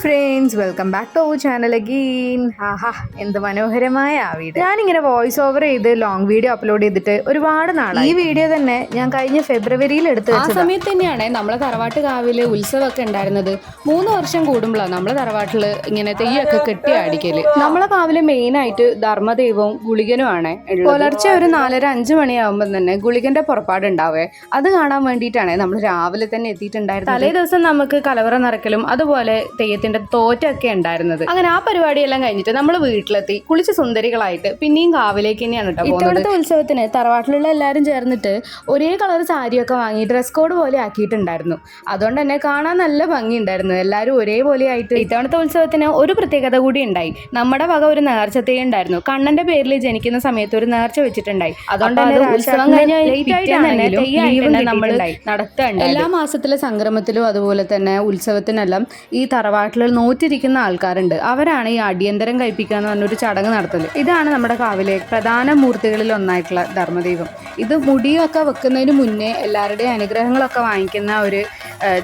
Friends, welcome back to our channel again. ആഹാ, എന്ത് മനോഹരമായ ആ വീഡിയോ. ഞാനിങ്ങനെ വോയിസ് ഓവർ ചെയ്ത് ലോങ് വീഡിയോ അപ്ലോഡ് ചെയ്തിട്ട് ഒരുപാട് നാളായി. ഈ വീഡിയോ തന്നെ ഞാൻ കഴിഞ്ഞ ഫെബ്രുവരിയിൽ എടുത്ത് വെച്ചത്. ആ സമയത്ത് തന്നെയാണ് നമ്മളെ തറവാട്ട് കാവില് ഉത്സവമൊക്കെ ഉണ്ടായിരുന്നത്. 3 വർഷം കൂടുമ്പോഴാണ് നമ്മളെ തറവാട്ടില് ഇങ്ങനെ തെയ്യൊക്കെ കെട്ടിയാടിക്കല്. നമ്മളെ കാവില് മെയിനായിട്ട് ധർമ്മദൈവവും ഗുളികനുമാണ്. പുലർച്ചെ ഒരു 4:30-5 മണിയാകുമ്പോൾ തന്നെ ഗുളികന്റെ പുറപ്പാടുണ്ടാവേ. അത് കാണാൻ വേണ്ടിയിട്ടാണ് നമ്മൾ രാവിലെ തന്നെ എത്തിയിട്ടുണ്ടായിരുന്നത്. തലേ ദിവസം നമുക്ക് കലവറ നിറക്കലും അതുപോലെ തെയ്യത്തിന്റെ തോറ്റൊക്കെ ഉണ്ടായിരുന്നത്. അങ്ങനെ ആ പരിപാടിയെല്ലാം കഴിഞ്ഞിട്ട് നമ്മൾ വീട്ടിലെത്തി കുളിച്ച് സുന്ദരികളായിട്ട് പിന്നെയും കാവിലേക്ക് തന്നെയാണ് കേട്ടോ പോകുന്നത്. ഇത്തവണത്തെ ഉത്സവത്തിന് തറവാട്ടിലുള്ള എല്ലാവരും ചേർന്നിട്ട് ഒരേ കളർ സാരിയൊക്കെ വാങ്ങി ഡ്രസ് കോഡ് പോലെ ആക്കിയിട്ടുണ്ടായിരുന്നു. അതുകൊണ്ട് തന്നെ കാണാൻ നല്ല ഭംഗിയുണ്ടായിരുന്നു. എല്ലാവരും ഒരേപോലെ ആയിട്ട്. ഇത്തവണത്തെ ഉത്സവത്തിന് ഒരു പ്രത്യേകത കൂടി ഉണ്ടായി. നമ്മുടെ വക ഒരു നേർച്ച തെയ്യം ഉണ്ടായിരുന്നു. കണ്ണന്റെ പേരിൽ ജനിക്കുന്ന സമയത്ത് ഒരു നേർച്ച വെച്ചിട്ടുണ്ടായി. അതുകൊണ്ട് തന്നെ ഉത്സവം കഴിഞ്ഞ ലേറ്റ് ആയിട്ടാണെങ്കിലും നമ്മൾ നടത്തുന്നുണ്ട്. എല്ലാ മാസത്തിലെ സംക്രമത്തിലും അതുപോലെ തന്നെ ഉത്സവത്തിനെല്ലാം ഈ തറവാട്ടിൽ നോറ്റിരിക്കുന്ന ആൾക്കാരുണ്ട്. അവരാണ് ഈ അടിയന്തരം കഴിപ്പിക്കുക എന്ന് പറഞ്ഞൊരു ചടങ്ങ് നടത്തുന്നത്. ഇതാണ് നമ്മുടെ കാവിലെ പ്രധാന മൂർത്തികളിൽ ഒന്നായിട്ടുള്ള ധർമ്മദൈവം. ഇത് മുടിയൊക്കെ വെക്കുന്നതിന് മുന്നേ എല്ലാവരുടെയും അനുഗ്രഹങ്ങളൊക്കെ വാങ്ങിക്കുന്ന ഒരു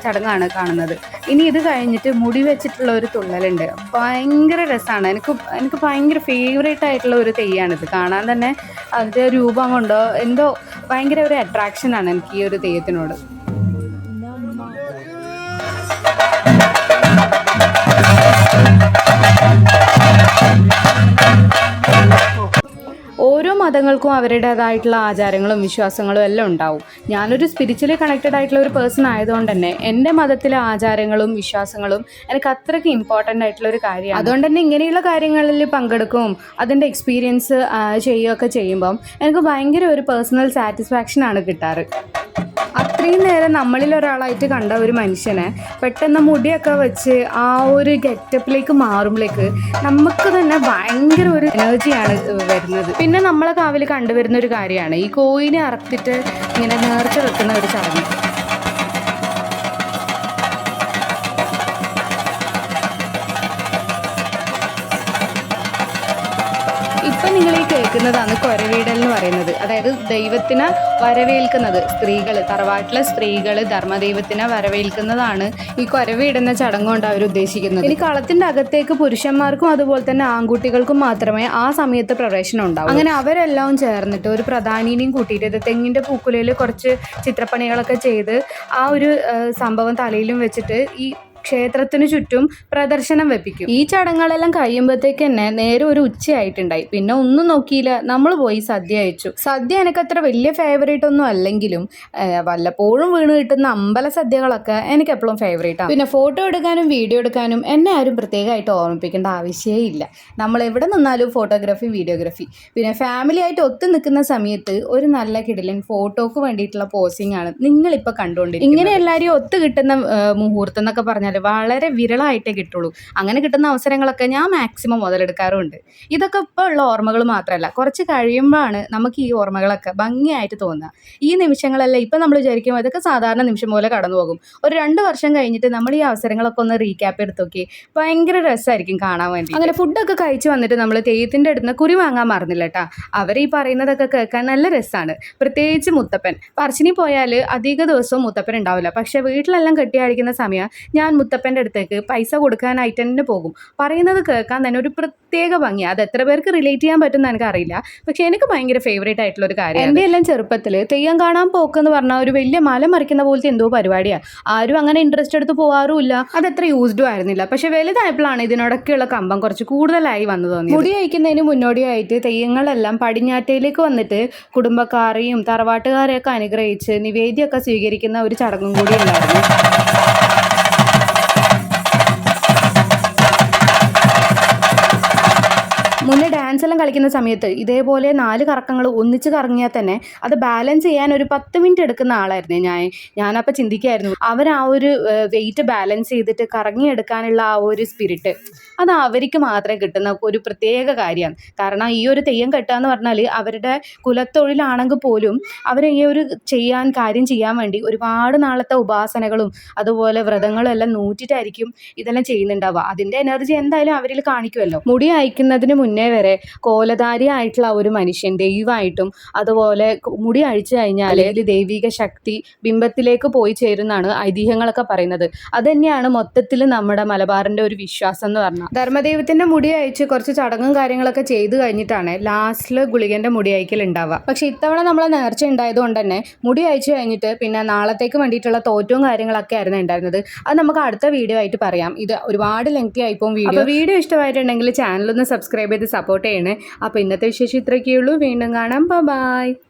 ചടങ്ങാണ് കാണുന്നത്. ഇനി ഇത് കഴിഞ്ഞിട്ട് മുടി വെച്ചിട്ടുള്ള ഒരു തുള്ളലുണ്ട്. ഭയങ്കര രസമാണ്. എനിക്ക് ഭയങ്കര ഫേവറേറ്റ് ആയിട്ടുള്ള ഒരു തെയ്യാണിത്. കാണാൻ തന്നെ അതിൻ്റെ രൂപം കൊണ്ടോ എന്തോ ഭയങ്കര ഒരു അട്രാക്ഷനാണ് എനിക്ക് ഈ ഒരു തെയ്യത്തിനോട്. ഓരോ മതങ്ങൾക്കും അവരുടേതായിട്ടുള്ള ആചാരങ്ങളും വിശ്വാസങ്ങളും എല്ലാം ഉണ്ടാവും. ഞാനൊരു സ്പിരിച്വലി കണക്റ്റഡ് ആയിട്ടുള്ള ഒരു പേഴ്സൺ ആയതുകൊണ്ട് തന്നെ എൻ്റെ മതത്തിലെ ആചാരങ്ങളും വിശ്വാസങ്ങളും എനിക്ക് അത്രയ്ക്ക് ഇമ്പോർട്ടൻ്റ് ആയിട്ടുള്ള ഒരു കാര്യമാണ്. അതുകൊണ്ട് തന്നെ ഇങ്ങനെയുള്ള കാര്യങ്ങളിൽ പങ്കെടുക്കും അതിൻ്റെ എക്സ്പീരിയൻസ് ചെയ്യുകയൊക്കെ ചെയ്യുമ്പം എനിക്ക് ഭയങ്കര ഒരു പേഴ്സണൽ സാറ്റിസ്ഫാക്ഷനാണ് കിട്ടാറ്. അത്രയും നേരം നമ്മളിൽ ഒരാളായിട്ട് കണ്ട ഒരു മനുഷ്യനെ പെട്ടെന്ന് മുടിയൊക്കെ വെച്ച് ആ ഒരു ഗെറ്റപ്പിലേക്ക് മാറുമ്പോഴേക്ക് നമുക്ക് തന്നെ ഭയങ്കര ഒരു എനർജിയാണ് വരുന്നത്. പിന്നെ നമ്മളെ കാവിൽ കണ്ടുവരുന്ന ഒരു കാര്യമാണ് ഈ കോയിനെ അറുത്തിട്ട് ഇങ്ങനെ നേർച്ച വെക്കുന്ന ഒരു ചടങ്ങ്. ഇപ്പം നിങ്ങൾ ഈ കേൾക്കുന്നതാണ് കൊരവീടൽ എന്ന് പറയുന്നത്. അതായത് ദൈവത്തിനെ വരവേൽക്കുന്നത്. സ്ത്രീകൾ, തറവാട്ടിലെ സ്ത്രീകൾ ധർമ്മദൈവത്തിനെ വരവേൽക്കുന്നതാണ് ഈ കൊരവീടുന്ന ചടങ്ങ് കൊണ്ട് അവർ ഉദ്ദേശിക്കുന്നത്. ഇനി കളത്തിൻ്റെ അകത്തേക്ക് പുരുഷന്മാർക്കും അതുപോലെ തന്നെ ആൺകുട്ടികൾക്കും മാത്രമേ ആ സമയത്ത് പ്രവേശനം ഉണ്ടാവും. അങ്ങനെ അവരെല്ലാം ചേർന്നിട്ട് ഒരു പ്രധാനിനെയും കൂട്ടിയിട്ട് തെങ്ങിൻ്റെ പൂക്കുലയിൽ കുറച്ച് ചിത്രപ്പണികളൊക്കെ ചെയ്ത് ആ ഒരു സംഭവം തലയിലും വെച്ചിട്ട് ഈ ക്ഷേത്രത്തിന് ചുറ്റും പ്രദർശനം വെപ്പിക്കും. ഈ ചടങ്ങുകളെല്ലാം കഴിയുമ്പോഴത്തേക്ക് തന്നെ നേരെ ഒരു ഉച്ചയായിട്ടുണ്ടായി. പിന്നെ ഒന്നും നോക്കിയില്ല, നമ്മൾ പോയി സദ്യ അയച്ചു. സദ്യ എനിക്കത്ര വലിയ ഫേവറേറ്റ് ഒന്നും അല്ലെങ്കിലും വല്ലപ്പോഴും വീണ് കിട്ടുന്ന അമ്പല സദ്യകളൊക്കെ എനിക്ക് എപ്പോഴും ഫേവറേറ്റ് ആണ്. പിന്നെ ഫോട്ടോ എടുക്കാനും വീഡിയോ എടുക്കാനും എന്നെ ആരും പ്രത്യേകമായിട്ട് ഓർമ്മിപ്പിക്കേണ്ട ആവശ്യമേ ഇല്ല. നമ്മൾ എവിടെ നിന്നാലും ഫോട്ടോഗ്രാഫി, വീഡിയോഗ്രാഫി. പിന്നെ ഫാമിലി ആയിട്ട് ഒത്തു നിൽക്കുന്ന സമയത്ത് ഒരു നല്ല കിടിലൻ ഫോട്ടോക്ക് വേണ്ടിയിട്ടുള്ള പോസിംഗ് ആണ് നിങ്ങളിപ്പോൾ കണ്ടുകൊണ്ടിരിക്കുന്നത്. ഇങ്ങനെ എല്ലാവരും ഒത്തു കിട്ടുന്ന മുഹൂർത്തം എന്നൊക്കെ പറഞ്ഞാൽ വളരെ വിരളമായിട്ടേ കിട്ടുള്ളൂ. അങ്ങനെ കിട്ടുന്ന അവസരങ്ങളൊക്കെ ഞാൻ മാക്സിമം മുതലെടുക്കാറുമുണ്ട്. ഇതൊക്കെ ഇപ്പോൾ ഉള്ള ഓർമ്മകൾ മാത്രമല്ല, കുറച്ച് കഴിയുമ്പോഴാണ് നമുക്ക് ഈ ഓർമ്മകളൊക്കെ ഭംഗിയായിട്ട് തോന്നുക. ഈ നിമിഷങ്ങളെല്ലാം ഇപ്പം നമ്മൾ വിചാരിക്കും അതൊക്കെ സാധാരണ നിമിഷം പോലെ കടന്നു പോകും. ഒരു 2 വർഷം കഴിഞ്ഞിട്ട് നമ്മൾ ഈ അവസരങ്ങളൊക്കെ ഒന്ന് റീക്യാപ്പ് എടുത്ത് നോക്കി ഭയങ്കര രസമായിരിക്കും കാണാൻ വേണ്ടി. അങ്ങനെ ഫുഡൊക്കെ കഴിച്ച് വന്നിട്ട് നമ്മൾ തെയ്യത്തിൻ്റെ അടുത്ത് കുറി വാങ്ങാൻ മറന്നില്ല കേട്ടോ. അവർ ഈ പറയുന്നതൊക്കെ കേൾക്കാൻ നല്ല രസമാണ്. പ്രത്യേകിച്ച് മുത്തപ്പൻ. പറശ്ശിനി പോയാൽ അധിക ദിവസവും മുത്തപ്പൻ ഉണ്ടാവില്ല. പക്ഷേ വീട്ടിലെല്ലാം കെട്ടിയാടിക്കുന്ന സമയം ഞാൻ മുത്തപ്പൻ്റെ അടുത്തേക്ക് പൈസ കൊടുക്കാനായിട്ട് തന്നെ പോകും. പറയുന്നത് കേൾക്കാൻ തന്നെ ഒരു പ്രത്യേക ഭംഗിയാണ്. അത് എത്ര പേർക്ക് റിലേറ്റ് ചെയ്യാൻ പറ്റുമെന്ന് എനിക്കറിയില്ല, പക്ഷേ എനിക്ക് ഭയങ്കര ഫേവറേറ്റ് ആയിട്ടുള്ള ഒരു കാര്യം. എൻ്റെ എല്ലാം ചെറുപ്പത്തിൽ തെയ്യം കാണാൻ പോക്കെന്ന് പറഞ്ഞാൽ ഒരു വലിയ മല മറിക്കുന്ന പോലത്തെ എന്തോ പരിപാടിയാണ്. ആരും അങ്ങനെ ഇൻട്രസ്റ്റ് എടുത്ത് പോകാറുമില്ല. അതത്ര യൂസ്ഡും ആയിരുന്നില്ല. പക്ഷേ വലുതായപ്പോഴാണ് ഇതിനോടൊക്കെയുള്ള കമ്പം കുറച്ച് കൂടുതലായി വന്നു തോന്നി. മുടി അയക്കുന്നതിന് മുന്നോടിയായിട്ട് തെയ്യങ്ങളെല്ലാം പടിഞ്ഞാറ്റയിലേക്ക് വന്നിട്ട് കുടുംബക്കാരെയും തറവാട്ടുകാരെയൊക്കെ അനുഗ്രഹിച്ച് നിവേദ്യമൊക്കെ സ്വീകരിക്കുന്ന ഒരു ചടങ്ങും കൂടി ഉണ്ടായിരുന്നു. മുന്നേ ഡാൻസ് എല്ലാം കളിക്കുന്ന സമയത്ത് ഇതേപോലെ 4 കറക്കങ്ങൾ ഒന്നിച്ച് കറങ്ങിയാൽ തന്നെ അത് ബാലൻസ് ചെയ്യാൻ ഒരു 10 മിനിറ്റ് എടുക്കുന്ന ആളായിരുന്നു ഞാനപ്പോൾ ചിന്തിക്കായിരുന്നു അവർ ആ ഒരു വെയിറ്റ് ബാലൻസ് ചെയ്തിട്ട് കറങ്ങിയെടുക്കാനുള്ള ആ ഒരു സ്പിരിറ്റ് അത് അവർക്ക് മാത്രമേ കിട്ടുന്ന ഒരു പ്രത്യേക കാര്യമാണ്. കാരണം ഈ ഒരു തെയ്യം കെട്ടുക എന്ന് പറഞ്ഞാൽ അവരുടെ കുലത്തൊഴിലാണെങ്കിൽ പോലും അവർ ഈ ഒരു കാര്യം ചെയ്യാൻ വേണ്ടി ഒരുപാട് നാളത്തെ ഉപാസനകളും അതുപോലെ വ്രതങ്ങളും എല്ലാം നൂറ്റിട്ടായിരിക്കും ഇതെല്ലാം ചെയ്യുന്നുണ്ടാവുക. അതിൻ്റെ എനർജി എന്തായാലും അവരിൽ കാണിക്കുമല്ലോ. മുടി അയക്കുന്നതിന് മുന്നേ വരെ കോലധാരി ആയിട്ടുള്ള ഒരു മനുഷ്യൻ ദൈവമായിട്ടും അതുപോലെ മുടി അഴിച്ചു കഴിഞ്ഞാൽ ദൈവിക ശക്തി ബിംബത്തിലേക്ക് പോയി ചേരുന്നാണ് ഐതിഹ്യങ്ങളൊക്കെ പറയുന്നത്. അത് തന്നെയാണ് മൊത്തത്തിൽ നമ്മുടെ മലബാറിന്റെ ഒരു വിശ്വാസം എന്ന് പറഞ്ഞാൽ. ധർമ്മദൈവത്തിന്റെ മുടി അയച്ച് കുറച്ച് ചടങ്ങും കാര്യങ്ങളൊക്കെ ചെയ്തു കഴിഞ്ഞിട്ടാണ് ലാസ്റ്റിൽ ഗുളികന്റെ മുടി അയക്കൽ ഉണ്ടാവുക. പക്ഷെ ഇത്തവണ നമ്മളെ നേർച്ച ഉണ്ടായതുകൊണ്ട് തന്നെ മുടി അയച്ചു കഴിഞ്ഞിട്ട് പിന്നെ നാളത്തേക്ക് വേണ്ടിയിട്ടുള്ള തോറ്റവും കാര്യങ്ങളൊക്കെ ആയിരുന്നു ഉണ്ടായിരുന്നത്. അത് നമുക്ക് അടുത്ത വീഡിയോ ആയിട്ട് പറയാം. ഇത് ഒരുപാട് ലെങ്തി ആയിപ്പോൾ വീഡിയോ ഇഷ്ടമായിട്ടുണ്ടെങ്കിൽ ചാനലൊന്ന് സബ്സ്ക്രൈബ് ചെയ്ത് സപ്പോർട്ട് ചെയ്യണേ. അപ്പോൾ ഇന്നത്തെ വിശേഷം ഇത്രയൊക്കെയുള്ളൂ. വീണ്ടും കാണാം. ബൈ.